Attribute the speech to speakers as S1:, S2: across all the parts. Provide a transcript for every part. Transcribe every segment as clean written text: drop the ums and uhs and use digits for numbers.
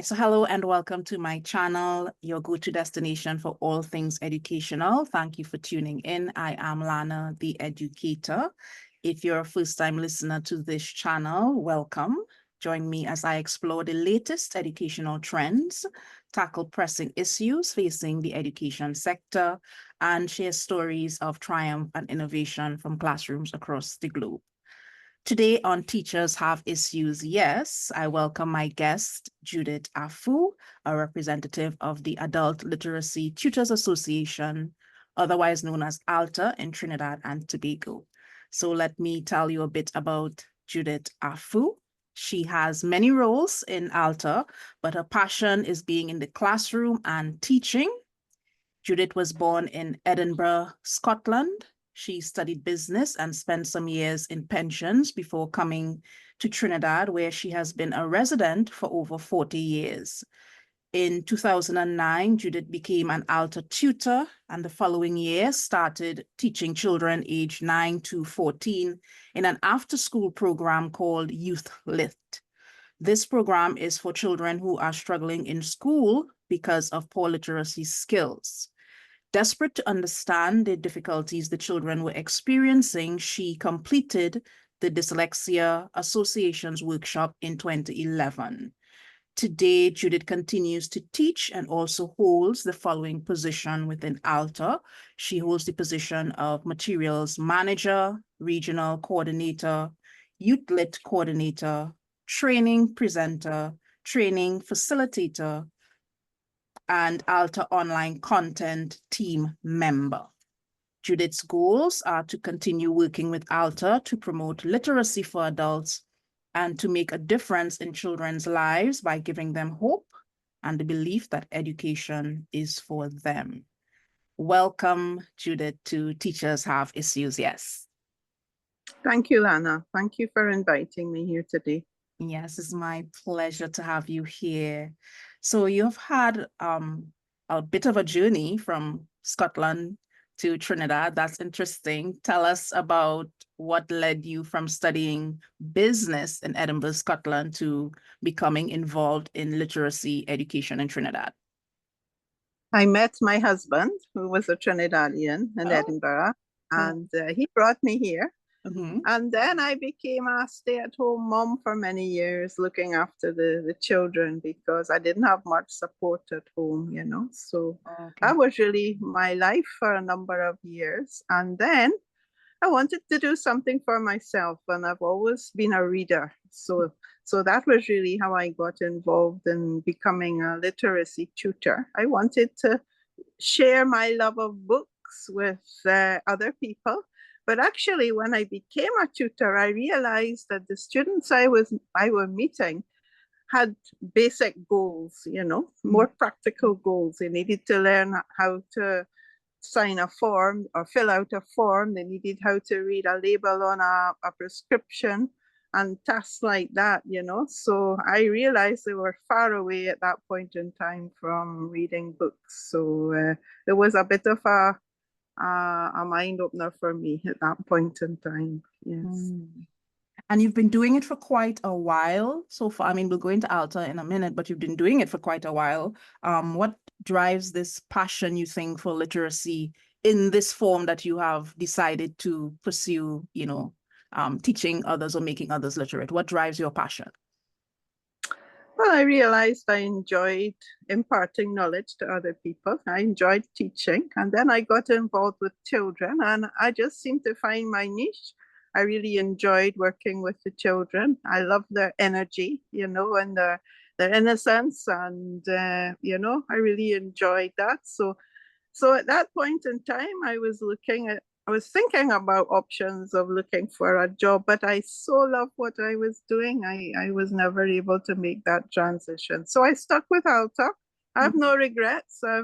S1: right, so hello and welcome to my channel, your go-to destination for all things educational. Thank you for tuning in. I am Lana, the educator. If you're a first-time listener to this channel, welcome. Join me as I explore the latest educational trends, tackle pressing issues facing the education sector, and share stories of triumph and innovation from classrooms across the globe. Today on Teachers Have Issues, Yes, I welcome my guest, Judith Affoo, a representative of the Adult Literacy Tutors Association, otherwise known as ALTA in Trinidad and Tobago. So let me tell you a bit about Judith Affoo. She has many roles in ALTA, but her passion is being in the classroom and teaching. Judith was born in Edinburgh, Scotland. She studied business and spent some years in pensions before coming to Trinidad, where she has been a resident for over 40 years. In 2009, Judith became an ALTA tutor, and the following year started teaching children aged 9 to 14 in an after-school program called Youth Lit. This program is for children who are struggling in school because of poor literacy skills. Desperate to understand the difficulties the children were experiencing, she completed the Dyslexia Association's workshop in 2011. Today, Judith continues to teach and also holds the following position within ALTA. She holds the position of Materials Manager, Regional Coordinator, Youth Lit Coordinator, Training Presenter, Training Facilitator, and ALTA Online Content Team Member. Judith's goals are to continue working with ALTA to promote literacy for adults and to make a difference in children's lives by giving them hope and the belief that education is for them. Welcome, Judith, to Teachers Have Issues, Yes.
S2: Thank you, Lana. Thank you for inviting me here today.
S1: Yes, it's my pleasure to have you here. So you've had a bit of a journey from Scotland to Trinidad. That's interesting. Tell us about what led you from studying business in Edinburgh, Scotland, to becoming involved in literacy education in Trinidad.
S2: I met my husband, who was a Trinidadian in Edinburgh, and he brought me here. Mm-hmm. And then I became a stay-at-home mom for many years, looking after the children because I didn't have much support at home, you know. So that was really my life for a number of years. And then I wanted to do something for myself, and I've always been a reader. So that was really how I got involved in becoming a literacy tutor. I wanted to share my love of books with other people. But actually, when I became a tutor, I realized that the students I was meeting had basic goals, you know, more practical goals. They needed to learn how to sign a form or fill out a form. They needed how to read a label on a prescription and tasks like that, you know. So I realized they were far away at that point in time from reading books. So there was a bit of a mind opener for me at that point in time. Yes.
S1: And you've been doing it for quite a while so far. I mean, we'll go into ALTA in a minute, but you've been doing it for quite a while. What drives this passion, you think, for literacy in this form that you have decided to pursue, you know, teaching others or making others literate? What drives your passion?
S2: Well, I realized I enjoyed imparting knowledge to other people. I enjoyed teaching, and then I got involved with children, and I just seemed to find my niche. I really enjoyed working with the children. I love their energy, you know, and their innocence, and you know, I really enjoyed that. So at that point in time, I was thinking about options of looking for a job, but I so loved what I was doing. I was never able to make that transition. So I stuck with ALTA. I have no regrets. I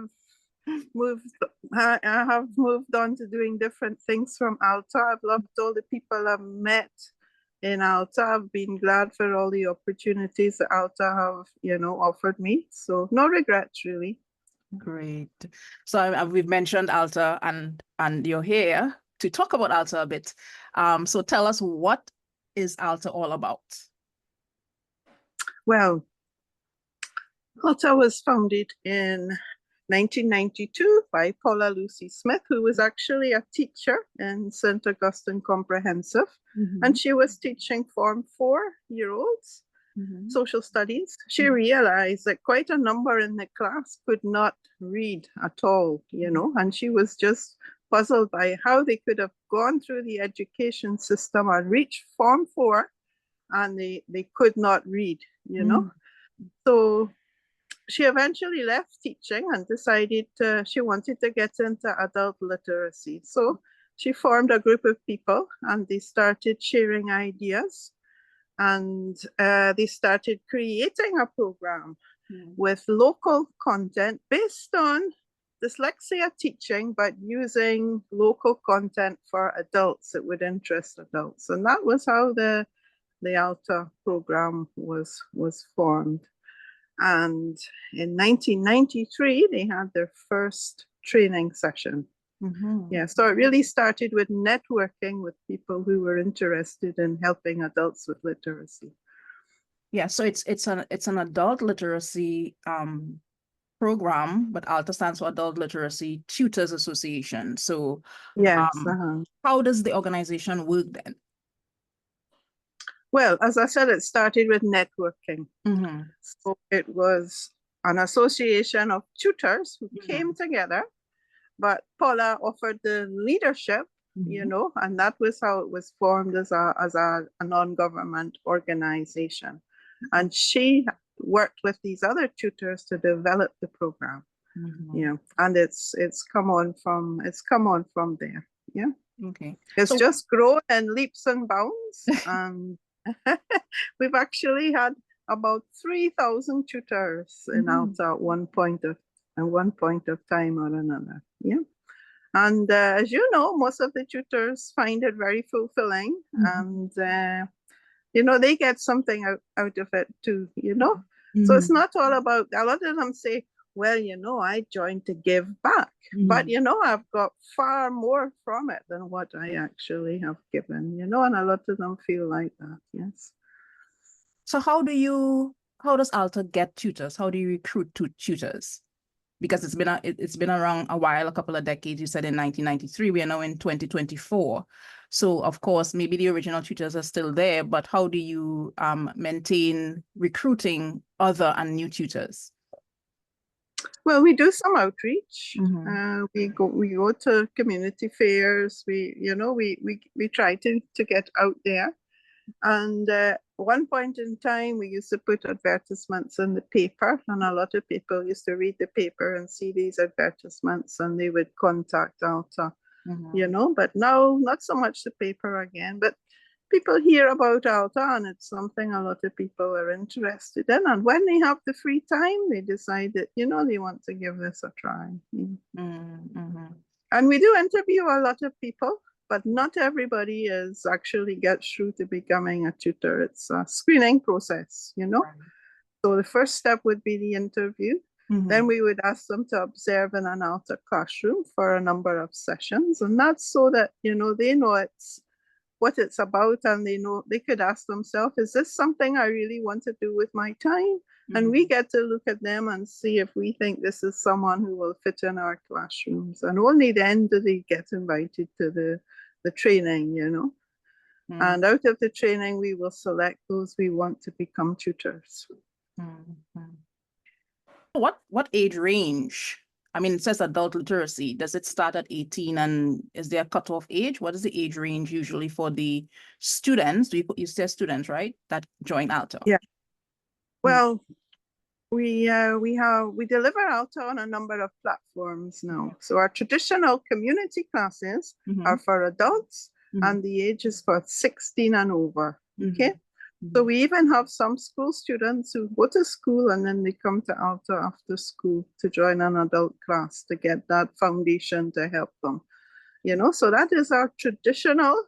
S2: have moved on to doing different things from ALTA. I've loved all the people I've met in ALTA. I've been glad for all the opportunities that ALTA have, you know, offered me. So no regrets, really.
S1: Great. So we've mentioned ALTA and you're here to talk about ALTA a bit. So tell us, what is ALTA all about?
S2: Well, ALTA was founded in 1992 by Paula Lucy Smith, who was actually a teacher in St. Augustine Comprehensive, and she was teaching Form 4-year-olds social studies. She realized that quite a number in the class could not read at all, you know, and she was just puzzled by how they could have gone through the education system and reached Form 4 and they could not read, you know. So she eventually left teaching and decided she wanted to get into adult literacy. So she formed a group of people and they started sharing ideas, and they started creating a program with local content based on dyslexia teaching, but using local content for adults that would interest adults. And that was how the ALTA program was formed. And in 1993, they had their first training session. Yeah, so it really started with networking with people who were interested in helping adults with literacy.
S1: Yeah, so it's an adult literacy program, but ALTA stands for Adult Literacy Tutors Association. So
S2: yes,
S1: how does the organization work then?
S2: Well, as I said, it started with networking. So it was an association of tutors who came together, but Paula offered the leadership, you know, and that was how it was formed as a non-government organization. And she worked with these other tutors to develop the program. Yeah, and it's come on from there. Yeah.
S1: Okay.
S2: It's just grown in leaps and bounds, and we've actually had about 3,000 tutors in ALTA at one point of time or another. Yeah. And as you know, most of the tutors find it very fulfilling, and you know, they get something out of it too, you know. So it's not all about, a lot of them say, well, you know, I joined to give back, but you know, I've got far more from it than what I actually have given, you know, and a lot of them feel like that. Yes.
S1: So how does ALTA get tutors? How do you recruit tutors? Because it's been around a while, a couple of decades. You said in 1993, we are now in 2024. So of course, maybe the original tutors are still there, but how do you maintain recruiting other and new tutors?
S2: Well, we do some outreach. We go to community fairs. We try to get out there. And one point in time, we used to put advertisements in the paper, and a lot of people used to read the paper and see these advertisements, and they would contact ALTA, you know. But now, not so much the paper again, but people hear about ALTA, and it's something a lot of people are interested in. And when they have the free time, they decide that, you know, they want to give this a try. And we do interview a lot of people, but not everybody actually gets through to becoming a tutor. It's a screening process, you know. So the first step would be the interview. Then we would ask them to observe in an ALTA classroom for a number of sessions. And that's so that, you know, they know it's what it's about, and they know they could ask themselves, is this something I really want to do with my time? And we get to look at them and see if we think this is someone who will fit in our classrooms. And only then do they get invited to the training, you know. And out of the training, we will select those we want to become tutors.
S1: What age range? I mean, it says adult literacy. Does it start at 18, and is there a cutoff age? What is the age range usually for the students? You say students, right, that join ALTA?
S2: Yeah. Well, we deliver ALTA on a number of platforms now. So our traditional community classes are for adults, and the age is for 16 and over. Okay. So we even have some school students who go to school and then they come to ALTA after school to join an adult class to get that foundation to help them. You know, so that is our traditional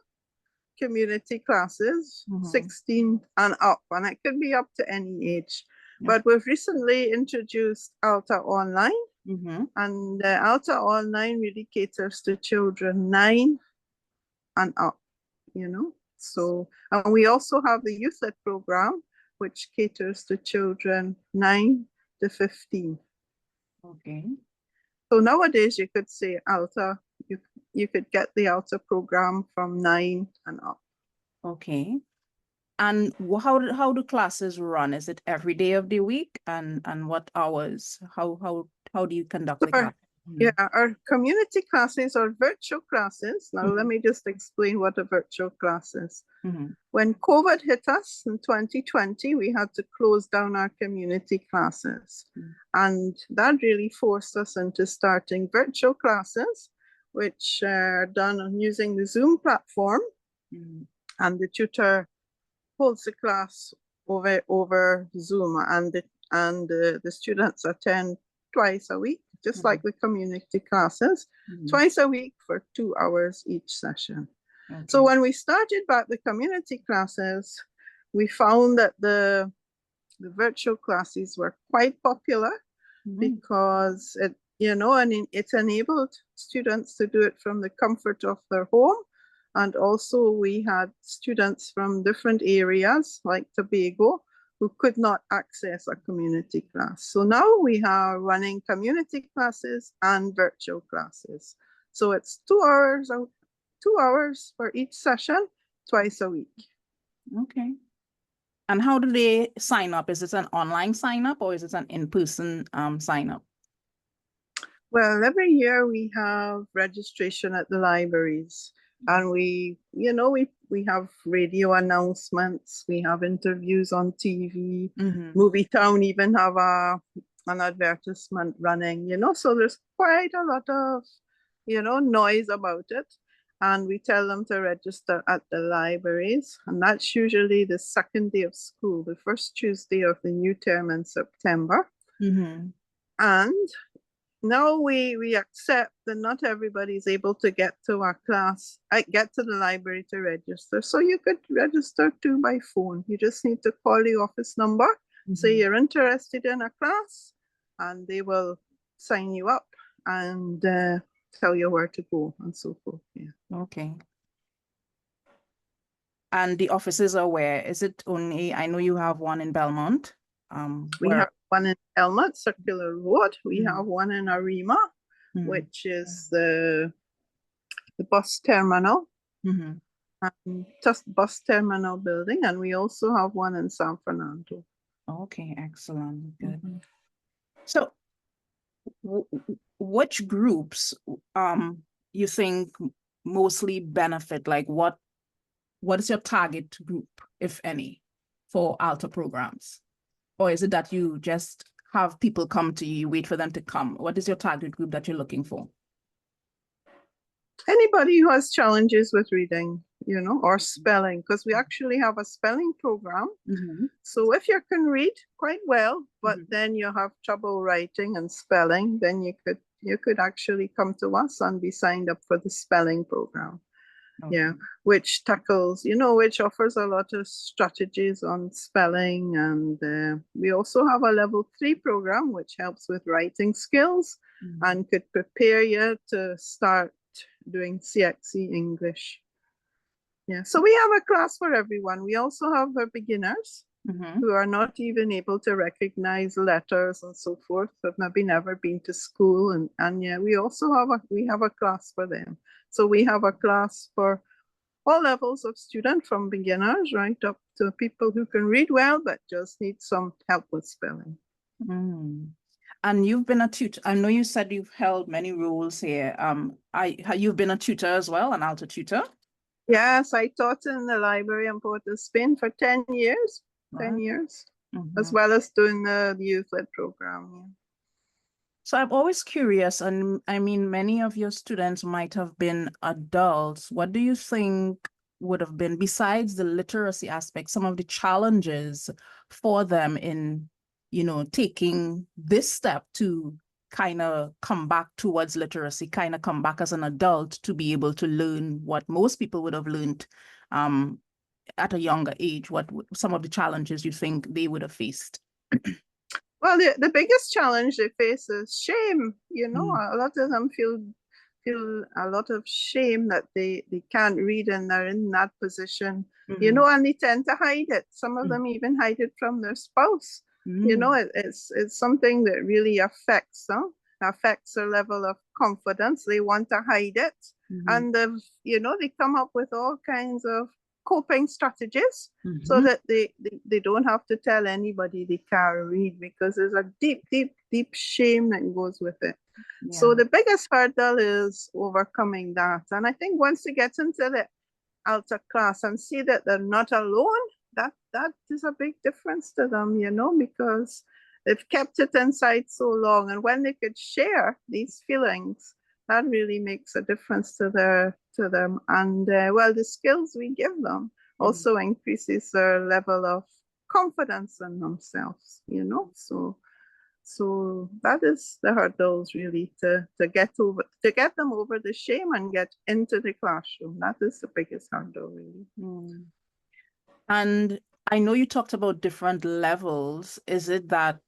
S2: community classes, 16 and up, and it could be up to any age. But we've recently introduced ALTA Online, and ALTA Online really caters to children 9 and up, you know. So, and we also have the Youthlet program, which caters to children 9 to 15.
S1: Okay.
S2: So nowadays you could say ALTA, you could get the ALTA program from 9 and up.
S1: Okay. And how do classes run? Is it every day of the week, and what hours? How do you conduct the class?
S2: Yeah, our community classes are virtual classes. Now let me just explain what a virtual class is. When COVID hit us in 2020, we had to close down our community classes. And that really forced us into starting virtual classes, which are done using the Zoom platform. And the tutor holds the class over Zoom, and the students attend twice a week, just like the community classes, twice a week for 2 hours each session. Okay. So when we started back the community classes, we found that the virtual classes were quite popular because it enabled students to do it from the comfort of their home. And also we had students from different areas like Tobago who could not access a community class. So now we are running community classes and virtual classes. So it's 2 hours, 2 hours for each session, twice a week. Okay.
S1: And how do they sign up? Is it an online sign up or is it an in-person sign up?
S2: Well, every year we have registration at the libraries. And we have radio announcements, we have interviews on TV, Movie Town even have an advertisement running, so there's quite a lot of, noise about it. And we tell them to register at the libraries. And that's usually the second day of school, the first Tuesday of the new term in September. And now we accept that not everybody is able to get to our class, get to the library to register. So you could register too by phone. You just need to call the office number, say you're interested in a class, and they will sign you up and tell you where to go and so forth. Yeah.
S1: Okay. And the offices are where? Is it only, I know you have one in Belmont.
S2: We have one in Elmont, Circular Road. We have one in Arima, which is the bus terminal, just bus terminal building. And we also have one in San Fernando.
S1: Okay, excellent. Good. So which groups you think mostly benefit? Like what is your target group, if any, for ALTA programs? Or is it that you just have people come to you, wait for them to come? What is your target group that you're looking for?
S2: Anybody who has challenges with reading, or spelling, because we actually have a spelling program. So if you can read quite well, but then you have trouble writing and spelling, then you could actually come to us and be signed up for the spelling program. Okay. Yeah, which tackles, which offers a lot of strategies on spelling. And we also have a level 3 program, which helps with writing skills and could prepare you to start doing CXE English. Yeah, so we have a class for everyone. We also have our beginners who are not even able to recognize letters and so forth, have maybe never been to school. And yeah, we also have a class for them. So we have a class for all levels of student, from beginners right up to people who can read well, but just need some help with spelling.
S1: And you've been a tutor. I know you said you've held many roles here. You've been a tutor as well, an ALTA tutor?
S2: Yes, I taught in the library in Port of Spain for 10 years, 10 years, as well as doing the youth-led program. Yeah.
S1: So I'm always curious, and I mean, many of your students might have been adults. What do you think would have been, besides the literacy aspect, some of the challenges for them in, taking this step to kind of come back towards literacy, kind of come back as an adult to be able to learn what most people would have learned at a younger age? What some of the challenges you think they would have faced?
S2: Well, the biggest challenge they face is shame. A lot of them feel a lot of shame that they can't read and they're in that position, and they tend to hide it. Some of them even hide it from their spouse. You know, it's something that really affects them, affects their level of confidence. They want to hide it. And, you know, they come up with all kinds of coping strategies so that they don't have to tell anybody they can't read, because there's a deep, deep, deep shame that goes with it. Yeah. So the biggest hurdle is overcoming that. And I think once they get into the ALTA class and see that they're not alone, that is a big difference to them, you know, because they've kept it inside so long. And when they could share these feelings, that really makes a difference to them. And well, the skills we give them also increases their level of confidence in themselves, you know. So that is the hurdles really to get them over the shame and get into the classroom. That is the biggest hurdle really.
S1: And I know you talked about different levels. Is it that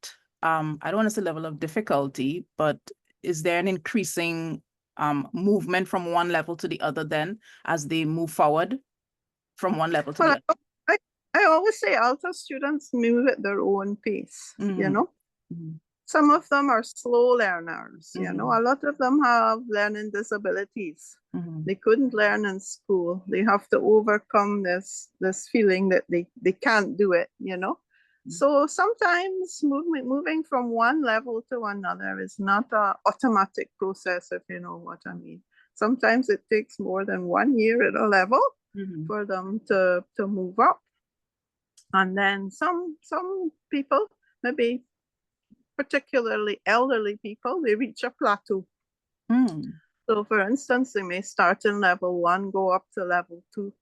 S1: I don't want to say level of difficulty, but is there an increasing movement from one level to the other then as they move forward from one level to the other?
S2: I always say ALTA students move at their own pace, you know. Some of them are slow learners, you know. A lot of them have learning disabilities. They couldn't learn in school. They have to overcome this feeling that they can't do it, you know. So sometimes moving from one level to another is not an automatic process, if you know what I mean. Sometimes it takes more than 1 year at a level for them to move up. And then some people, maybe particularly elderly people, they reach a plateau. So for instance, they may start in level 1, go up to level 2.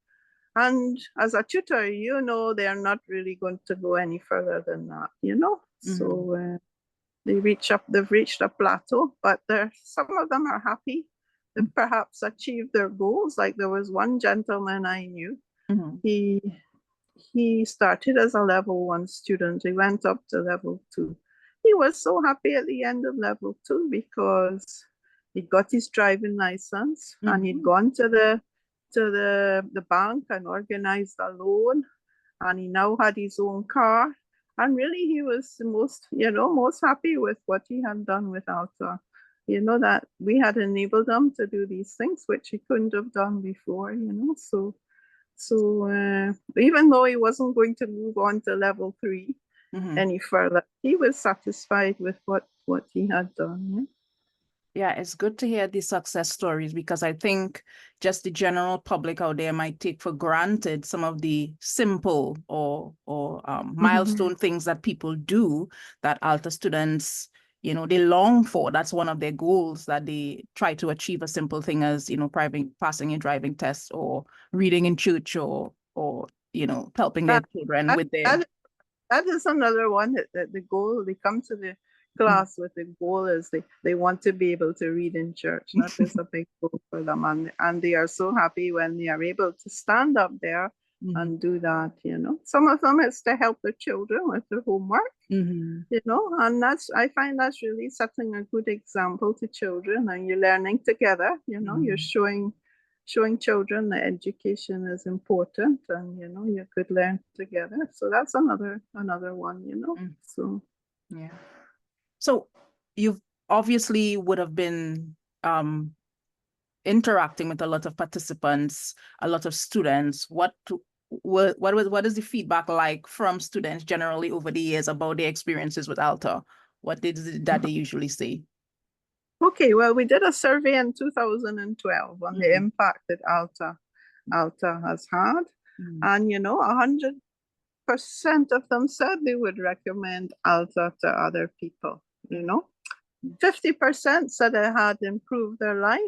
S2: And as a tutor, you know, they're not really going to go any further than that, you know. So they've reached a plateau, but some of them are happy. They've perhaps achieved their goals. Like there was one gentleman I knew, he started as a level 1 student. He went up to level 2. He was so happy at the end of level 2 because he got his driving license and he'd gone to the bank and organized a loan, and he now had his own car. And really he was the most happy with what he had done with ALTA. You know, that we had enabled him to do these things which he couldn't have done before, you know. So even though he wasn't going to move on to level 3 any further, he was satisfied with what he had done.
S1: Yeah, it's good to hear these success stories, because I think just the general public out there might take for granted some of the simple or milestone things that people do that ALTA students, you know, they long for. That's one of their goals, that they try to achieve a simple thing as, you know, passing a driving test or reading in church or you know, helping their children with their...
S2: That is another one that the goal, they come to the class with the goal is they want to be able to read in church. That is a big goal for them, and they are so happy when they are able to stand up there and do that, you know. Some of them is to help their children with their homework, you know, and I find that's really setting a good example to children, and you're learning together, you know. You're showing children that education is important, and you know, you could learn together. So that's another one, you know. So
S1: yeah. So you've obviously would have been interacting with a lot of participants, a lot of students. What is the feedback like from students generally over the years about their experiences with ALTA? What that they usually say?
S2: Okay, well, we did a survey in 2012 on the impact that ALTA has had, and you know, 100% of them said they would recommend ALTA to other people. You know, 50% said it had improved their life,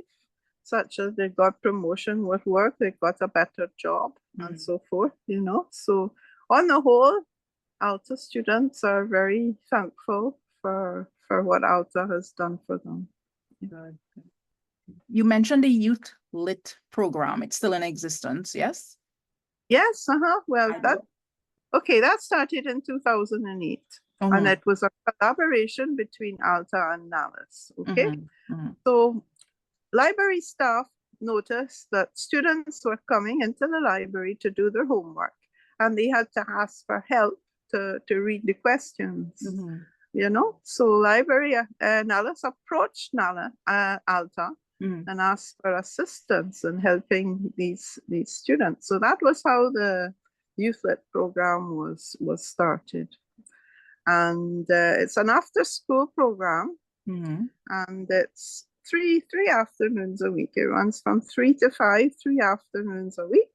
S2: such as they got promotion with work, they got a better job, and so forth. You know, so on the whole, ALTA students are very thankful for what ALTA has done for them.
S1: Good. You mentioned the Youth Lit program. It's still in existence, yes?
S2: Yes, well, that started in 2008. And it was a collaboration between ALTA and NALIS, okay? So library staff noticed that students were coming into the library to do their homework, and they had to ask for help to read the questions. You know, so library Nala's approached ALTA and asked for assistance in helping these students. So that was how the Youth Lit program was started. And it's an after-school program, and it's three afternoons a week. It runs from 3 to 5, 3 afternoons a week.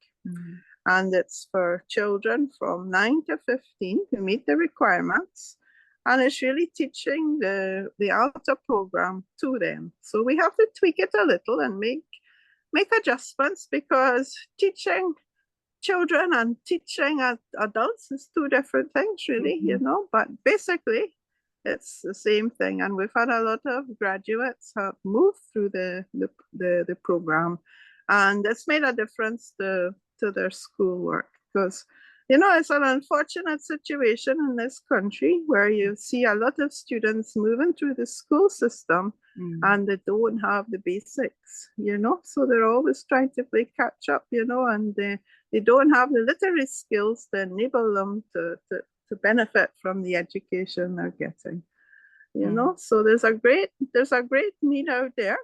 S2: And it's for children from 9 to 15 to meet the requirements. And it's really teaching the ALTA program to them. So we have to tweak it a little and make adjustments, because teaching children and teaching adults is 2 different things, really, you know, but basically it's the same thing. And we've had a lot of graduates have moved through the program, and it's made a difference to their schoolwork, because, you know, it's an unfortunate situation in this country where you see a lot of students moving through the school system and they don't have the basics, you know, so they're always trying to play catch up, you know, and they don't have the literary skills to enable them to benefit from the education they're getting, you know. So there's a great need out there,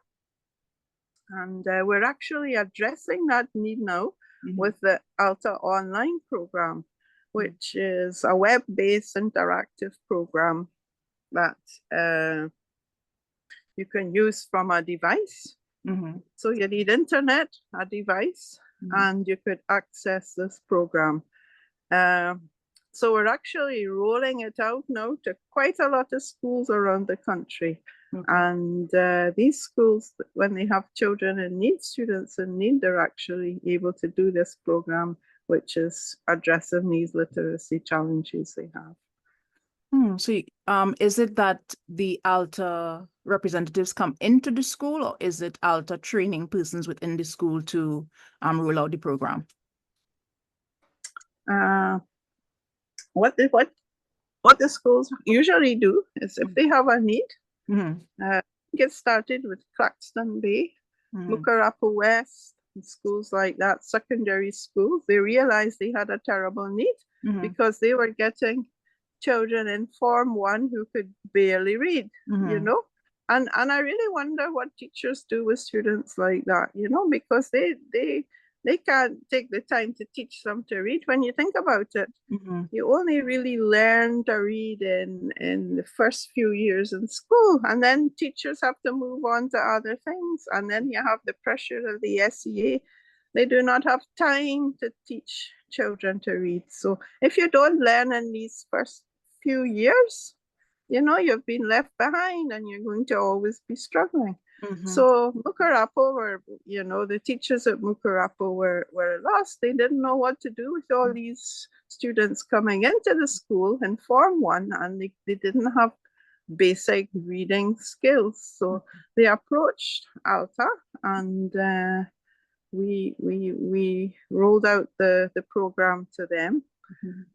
S2: and we're actually addressing that need now with the ALTA online program, which is a web-based interactive program that you can use from a device. So you need internet, a device, and you could access this program. So we're actually rolling it out now to quite a lot of schools around the country. And these schools, when they have children in need, students in need, they're actually able to do this program, which is addressing these literacy challenges they have.
S1: So is it that the ALTA representatives come into the school, or is it ALTA training persons within the school to roll out the program?
S2: What the schools usually do is, if they have a need, get started with Claxton Bay, Mucurapo West, schools like that, secondary schools. They realized they had a terrible need because they were getting children in Form 1 who could barely read, you know. And I really wonder what teachers do with students like that, you know, because they can't take the time to teach them to read. When you think about it, you only really learn to read in the first few years in school, and then teachers have to move on to other things, and then you have the pressure of the SEA. They do not have time to teach children to read. So if you don't learn in these first few years, you know, you've been left behind and you're going to always be struggling. So Mucurapo were, you know, the teachers at Mucurapo were lost. They didn't know what to do with all these students coming into the school in Form 1, and they didn't have basic reading skills. So they approached ALTA, and we rolled out the program to them.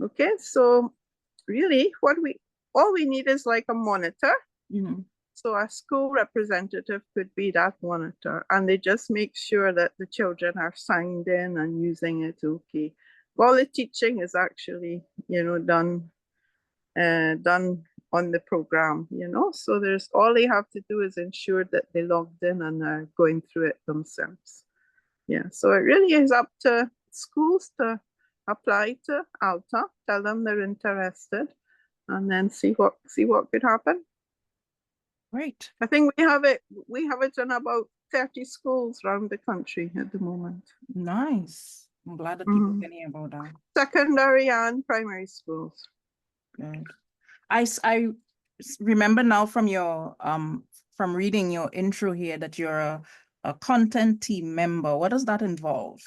S2: Okay, so really all we need is like a monitor. So a school representative could be that monitor, and they just make sure that the children are signed in and using it okay. All the teaching is actually, you know, done on the program, you know. So there's, all they have to do is ensure that they logged in and are going through it themselves. Yeah, so it really is up to schools to apply to ALTA, tell them they're interested, and then see what could happen.
S1: Great.
S2: I think we have it in about 30 schools around the country at the moment.
S1: Nice. I'm glad that people can hear about that.
S2: Secondary and primary schools.
S1: Good. I remember now from your from reading your intro here that you're a content team member. What does that involve?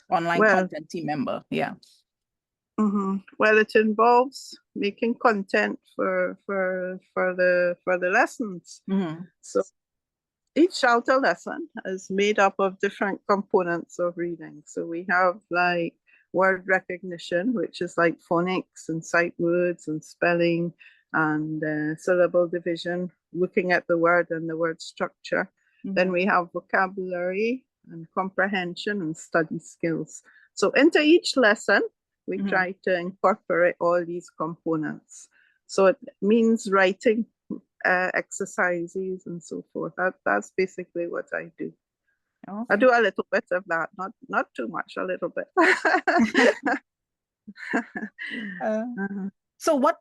S1: Online content team member, yeah.
S2: Well, it involves making content for the lessons. So each ALTA lesson is made up of different components of reading. So we have like word recognition, which is like phonics and sight words and spelling and syllable division, looking at the word and the word structure. Then we have vocabulary and comprehension and study skills. So into each lesson, We try to incorporate all these components. So it means writing exercises and so forth. That's basically what I do. Okay. I do a little bit of that, not too much, a little bit.
S1: So what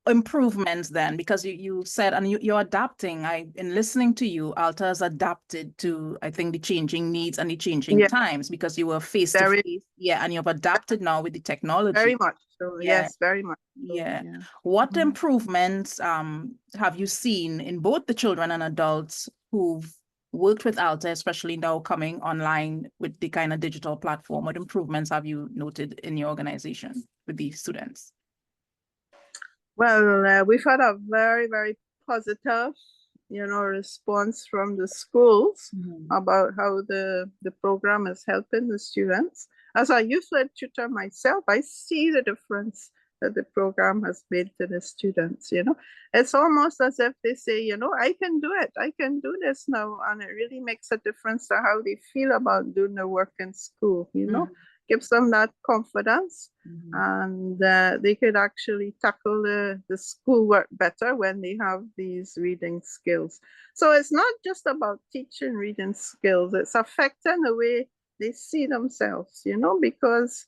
S1: improvements then, because you said, and you're adapting, in listening to you, ALTA has adapted to, I think, the changing needs and the changing times, because you were face to face, and you've adapted now with the technology.
S2: Very much so. Yes, very much so.
S1: What improvements have you seen in both the children and adults who've worked with ALTA, especially now coming online with the kind of digital platform? What improvements have you noted in your organization with these students?
S2: Well, we've had a very, very positive, response from the schools about how the program is helping the students. As a youth-led tutor myself, I see the difference that the program has made to the students. It's almost as if they say, I can do it. I can do this now. And it really makes a difference to how they feel about doing their work in school, gives them that confidence, and they could actually tackle the schoolwork better when they have these reading skills. So it's not just about teaching reading skills, it's affecting the way they see themselves, because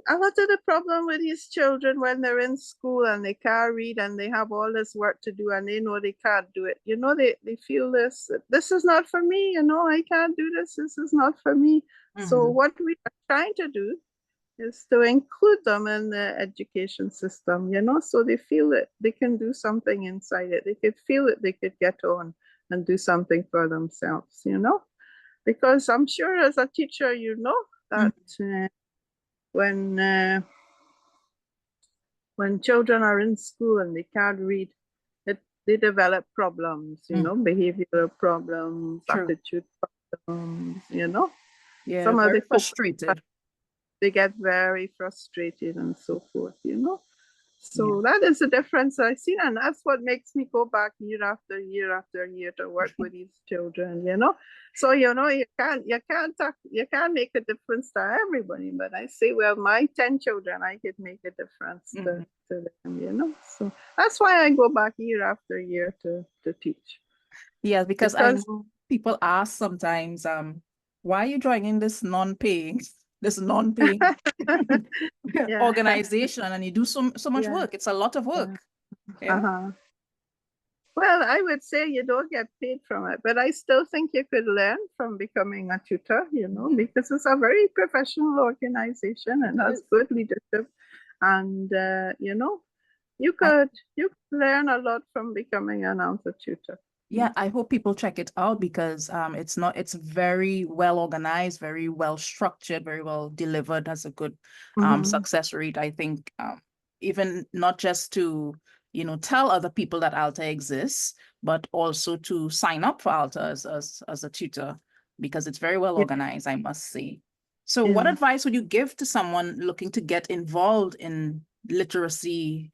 S2: a lot of the problem with these children when they're in school and they can't read and they have all this work to do and they know they can't do it, they feel this is not for me, I can't do this is not for me. So what we are trying to do is to include them in the education system, so they feel that they can do something inside it. They could feel that they could get on and do something for themselves, because I'm sure as a teacher, that when children are in school and they can't read, they develop problems, behavioral problems, attitude problems,
S1: Yeah, some are frustrated.
S2: They get very frustrated and so forth, So that is the difference I see, and that's what makes me go back year after year after year to work with these children, So you can't make a difference to everybody, but I say, well, my 10 children, I could make a difference to them, So that's why I go back year after year to teach.
S1: Yeah, because I know people ask sometimes, why are you joining this non-paying organization, and you do so much work? It's a lot of work.
S2: Well, I would say you don't get paid from it, but I still think you could learn from becoming a tutor, because it's a very professional organization and has good leadership, and you could learn a lot from becoming an ALTA tutor.
S1: Yeah, I hope people check it out, because it's very well organized, very well structured, very well delivered, has a good success rate. I think even not just to, tell other people that ALTA exists, but also to sign up for ALTA as a tutor, because it's very well organized, I must say. So what advice would you give to someone looking to get involved in literacy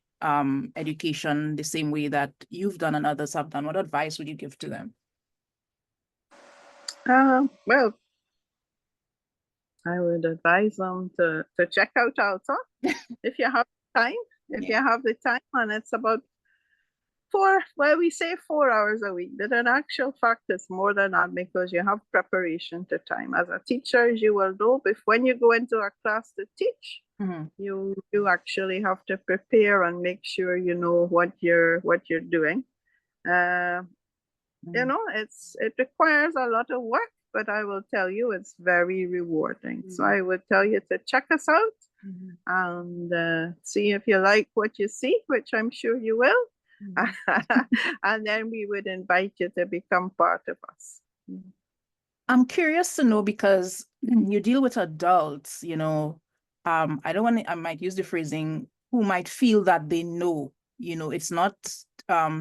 S1: education the same way that you've done and others have done? What advice would you give to them?
S2: Well, I would advise them to check out ALTA if you have time. If you have the time, and it's about 4 hours a week, but in actual fact it's more than that, because you have preparation to time. As a teacher, you will know, if when you go into a class to teach, you actually have to prepare and make sure you know what you're doing. It requires a lot of work, but I will tell you it's very rewarding. So I would tell you to check us out and see if you like what you see, which I'm sure you will. And then we would invite you to become part of us.
S1: I'm curious to know, because you deal with adults, I might use the phrasing, who might feel that they know, it's not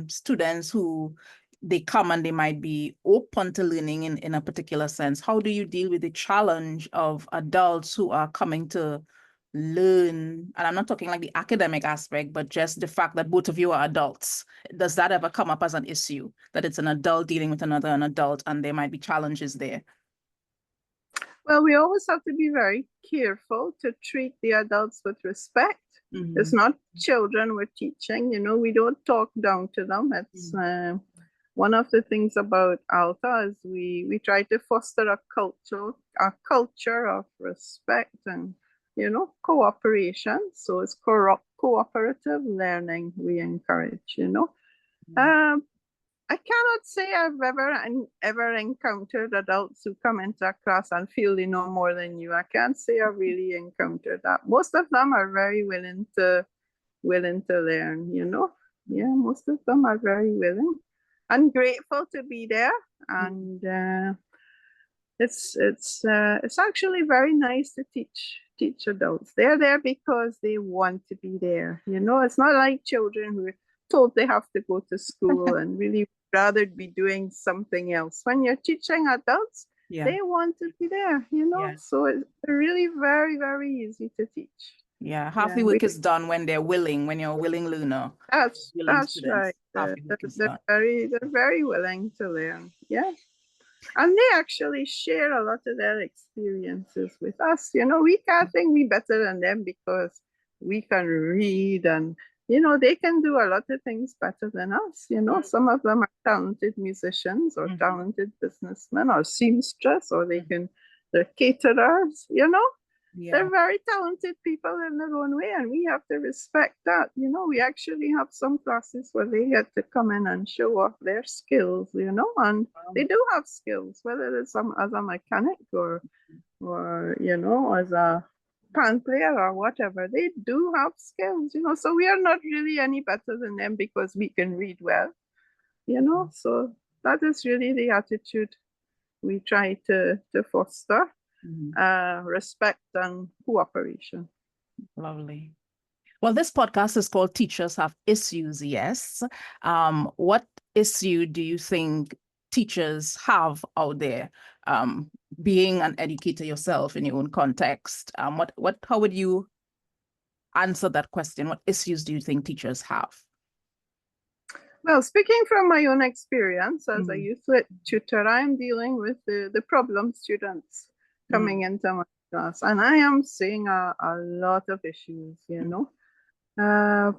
S1: students who they come and they might be open to learning in a particular sense. How do you deal with the challenge of adults who are coming to learn? And I'm not talking like the academic aspect, but just the fact that both of you are adults. Does that ever come up as an issue, that it's an adult dealing with an adult and there might be challenges there?
S2: Well, we always have to be very careful to treat the adults with respect. It's not children we're teaching, you know, we don't talk down to them. It's one of the things about ALTA is we try to foster a culture of respect and, you know, cooperation. So it's cooperative learning we encourage, you know. I cannot say I've ever encountered adults who come into a class and feel they know more than you. I can't say I've really encountered that. Most of them are very willing to learn, you know. Yeah, most of them are very willing and grateful to be there. And it's actually very nice to teach adults. They're there because they want to be there. You know, it's not like children who are told they have to go to school and really rather be doing something else. When you're teaching adults, they want to be there, you know. So it's really very, very easy to teach.
S1: Yeah, half the work is done when they're willing, when you're a willing learner.
S2: That's right. They're very willing to learn. Yeah. And they actually share a lot of their experiences with us. You know, we can't think we better than them because we can read and, you know, they can do a lot of things better than us. You know, some of them are talented musicians or talented businessmen or seamstress, or they're caterers, you know. They're very talented people in their own way, and we have to respect that. You know, we actually have some classes where they get to come in and show off their skills, you know, and they do have skills, whether it's as a mechanic or you know, as a pan player or whatever. They do have skills, you know, so we are not really any better than them because we can read well, you know. So that is really the attitude we try to foster. Respect and cooperation.
S1: Lovely. Well, this podcast is called Teachers Have Issues, yes. What issue do you think teachers have out there? Being an educator yourself in your own context, how would you answer that question? What issues do you think teachers have?
S2: Well, speaking from my own experience as a youth lit tutor, I am dealing with the problem students coming into my class, and I am seeing a lot of issues, you know. A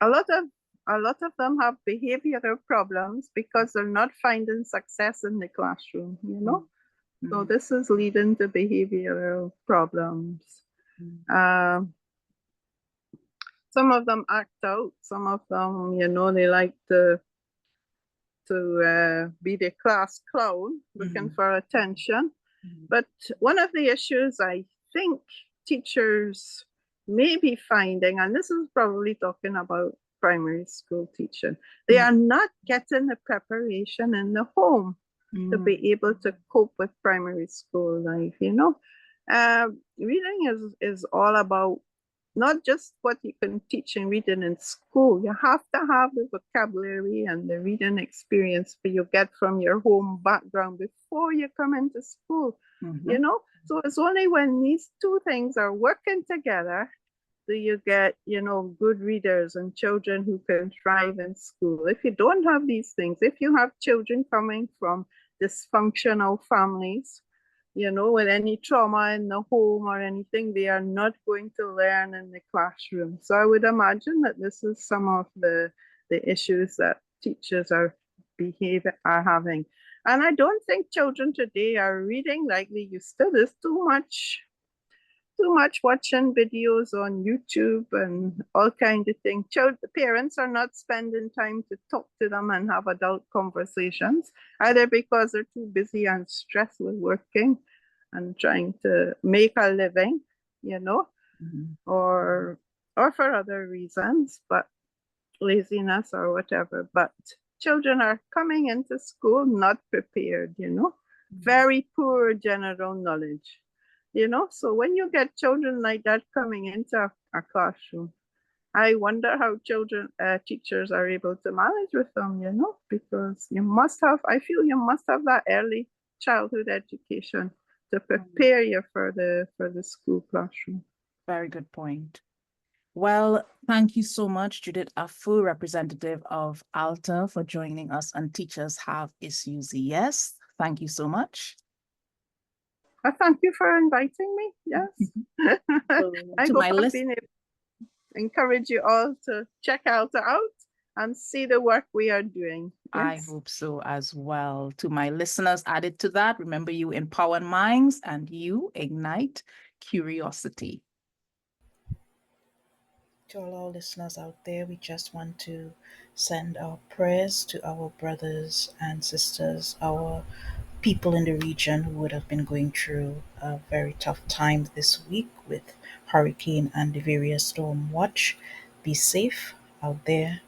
S2: lot of them have behavioral problems because they're not finding success in the classroom, you know. So this is leading to behavioral problems. Some of them act out, some of them, you know, they like to be the class clown, looking for attention. But one of the issues I think teachers may be finding, and this is probably talking about primary school teaching, they are not getting the preparation in the home to be able to cope with primary school life, you know. Reading is all about not just what you can teach and reading in school. You have to have the vocabulary and the reading experience that you get from your home background before you come into school, you know? So it's only when these two things are working together do you get, you know, good readers and children who can thrive in school. If you don't have these things, if you have children coming from dysfunctional families, you know, with any trauma in the home or anything, they are not going to learn in the classroom. So I would imagine that this is some of the issues that teachers are having. And I don't think children today are reading like they used to. There's too much watching videos on YouTube and all kinds of things. Parents are not spending time to talk to them and have adult conversations, either because they're too busy and stressed with working and trying to make a living, you know, or for other reasons, but laziness or whatever. But children are coming into school not prepared, you know, very poor general knowledge. You know, so when you get children like that coming into a classroom, I wonder how teachers are able to manage with them, you know, because I feel you must have that early childhood education to prepare you for the school classroom.
S1: Very good point. Well, thank you so much, Judith Affoo, representative of ALTA, for joining us on Teachers Have Issues. Yes, thank you so much.
S2: Thank you for inviting me. Yes. I hope I've been able to encourage you all to check ALTA out and see the work we are doing.
S1: Yes. I hope so as well. To my listeners, added to that, remember, you empower minds and you ignite curiosity.
S3: To all our listeners out there, we just want to send our prayers to our brothers and sisters, our people in the region who would have been going through a very tough time this week with hurricane and the various storm watch. Be safe out there.